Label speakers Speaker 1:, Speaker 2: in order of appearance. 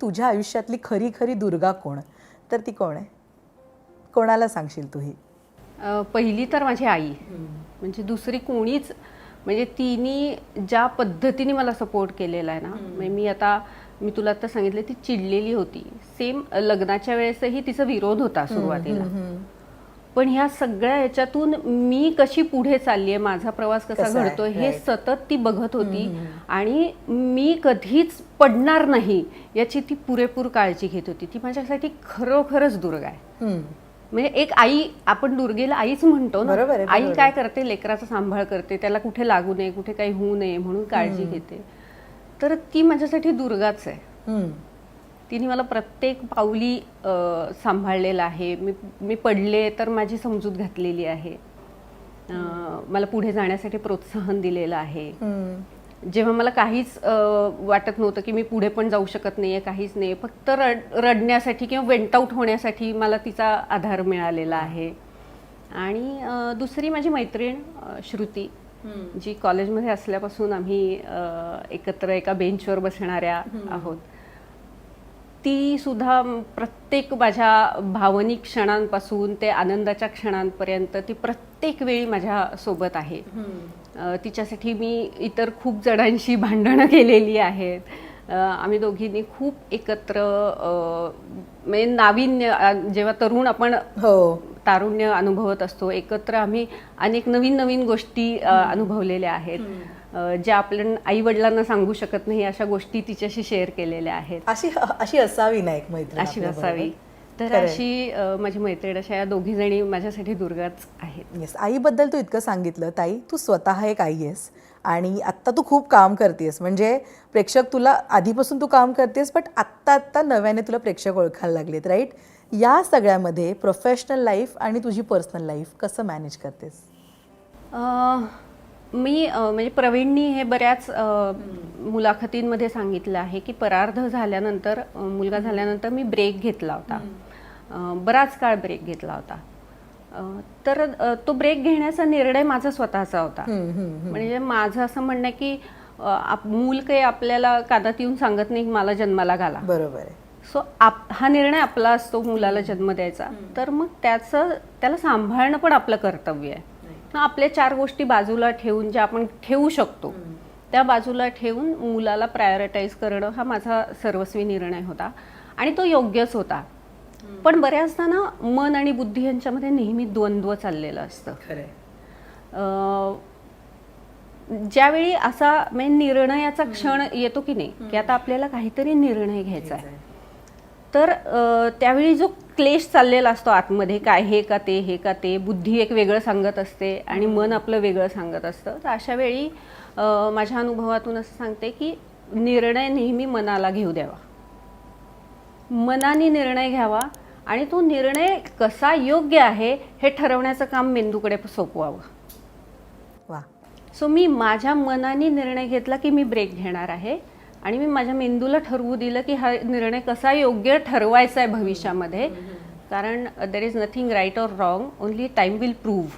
Speaker 1: तुझ्या आयुष्यातली खरी खरी दुर्गा कोण, तर ती कोण आहे? कोणाला सांगशील तू ही?
Speaker 2: पहिली तर माझी आई, म्हणजे दुसरी कोणीच, म्हणजे तिने ज्या पद्धतीने मला सपोर्ट केलेला आहे ना, म्हणजे मी तुला आता सांगितलं ती चिडलेली होती, सेम लग्नाच्या वेळेसही तिचा विरोध होता सुरुवातीला, पण ह्या सगळ्या ह्याच्यातून मी कशी पुढे चालली आहे, माझा प्रवास कसा घडतोय हे सतत ती बघत होती आणि मी कधीच पडणार नाही याची ती पुरेपूर काळजी घेत होती. ती माझ्यासाठी खरोखरच दुर्गा आहे. म्हणजे एक आई, आपण दुर्गेला आईच म्हणतो ना, आई काय करते, लेकराचा सांभाळ करते, त्याला कुठे लागू नये, कुठे काही होऊ नये म्हणून काळजी घेते, तर ती माझ्यासाठी दुर्गाच आहे. तिने मला प्रत्येक पावली सांभाळलेलं आहे. मी पडले तर माझी समजूत घातलेली आहे, मला पुढे जाण्यासाठी प्रोत्साहन दिलेलं आहे. जेव्हा मला काहीच वाटत नव्हतं की मी पुढे पण जाऊ शकत नाहीये, काहीच नाही, फक्त रडण्यासाठी किंवा वेंट आउट होण्यासाठी मला तिचा आधार मिळालेला आहे. आणि दुसरी माझी मैत्रीण श्रुती, जी कॉलेजमध्ये असल्यापासून आम्ही एकत्र एका बेंचवर बसणाऱ्या आहोत. ती सुद्धा प्रत्येक माझ्या भावनिक क्षणांपासून ते आनंदाच्या क्षणांपर्यंत ती प्रत्येक वेळी माझ्या सोबत आहे. तिच्यासाठी मी इतर खूप जणांशी भांडणं केलेली आहेत. आम्ही दोघींनी खूप एकत्र, म्हणजे नाविन्य, जेव्हा तरुण आपण तारुण्य अनुभवत असतो, एकत्र आम्ही अनेक नवीन नवीन गोष्टी अनुभवलेल्या आहेत, ज्या आपल्या आई वडिलांना सांगू शकत नाही अशा गोष्टी तिच्याशी शेअर केलेल्या आहेत.
Speaker 1: अशी असावी ना एक मैत्रीण,
Speaker 2: अशी असावी. तर अशी माझी मैत्रीण, अशा या दोघी जणी माझ्यासाठी दुर्गाच आहेत.
Speaker 1: येस, आईबद्दल तू इतकं सांगितलं. ताई, तू स्वतः एक आई आहेस आणि आत्ता तू खूप काम करतेस, म्हणजे प्रेक्षक तुला, आधीपासून तू काम करतेस, बट आत्ता नव्याने तुला प्रेक्षक ओळखायला लागलेत, राईट? या सगळ्यामध्ये प्रोफेशनल लाईफ आणि तुझी पर्सनल लाईफ कसं मॅनेज करतेस?
Speaker 2: मी म्हणजे प्रवीणनी हे बऱ्याच मुलाखतींमध्ये सांगितलं आहे की परार्ध झाल्यानंतर, मुलगा झाल्यानंतर मी ब्रेक घेतला होता, बराच काळ ब्रेक घेतला होता. तर तो ब्रेक घेण्याचा निर्णय माझा स्वतःचा होता. म्हणजे माझं असं म्हणणं आहे की मूल काही आपल्याला कानात येऊन सांगत नाही मला जन्माला घाला, बरोबर आहे. सो हा निर्णय आपला असतो मुलाला जन्म द्यायचा, तर मग त्याला सांभाळणं पण आपलं कर्तव्य आहे. आपल्या 4 गोष्टी बाजूला ठेवून, ज्या आपण ठेवू शकतो त्या बाजूला ठेवून मुलाला प्रायोरिटाईज करणं हा माझा सर्वस्वी निर्णय होता आणि तो योग्यच होता. पण बऱ्याचदा ना मन आणि बुद्धी यांच्यामध्ये नेहमी द्वंद्व चाललेलं असतं. ज्यावेळी असा म्हणजे निर्णयाचा क्षण येतो की नाही, की आता आपल्याला काहीतरी निर्णय घ्यायचा आहे, तर त्यावेळी जो क्लेश चाललेला असतो आतमध्ये, काय हे का ते, हे का ते, बुद्धी एक वेगळं सांगत असते आणि मन आपलं वेगळं सांगत असतं. तर अशा वेळी माझ्या अनुभवातून असं सांगते की निर्णय नेहमी मनाला घेऊ द्यावा, मनाने निर्णय घ्यावा आणि तो निर्णय कसा योग्य आहे हे ठरवण्याचं काम मेंदूकडे सोपवावं.
Speaker 1: वा.
Speaker 2: सो मी माझ्या मनाने निर्णय घेतला की मी ब्रेक घेणार आहे आणि मी माझ्या मेंदूला ठरवू दिलं की हा निर्णय कसा योग्य ठरवायचा आहे भविष्यामध्ये, कारण there is nothing right or wrong, only time will prove.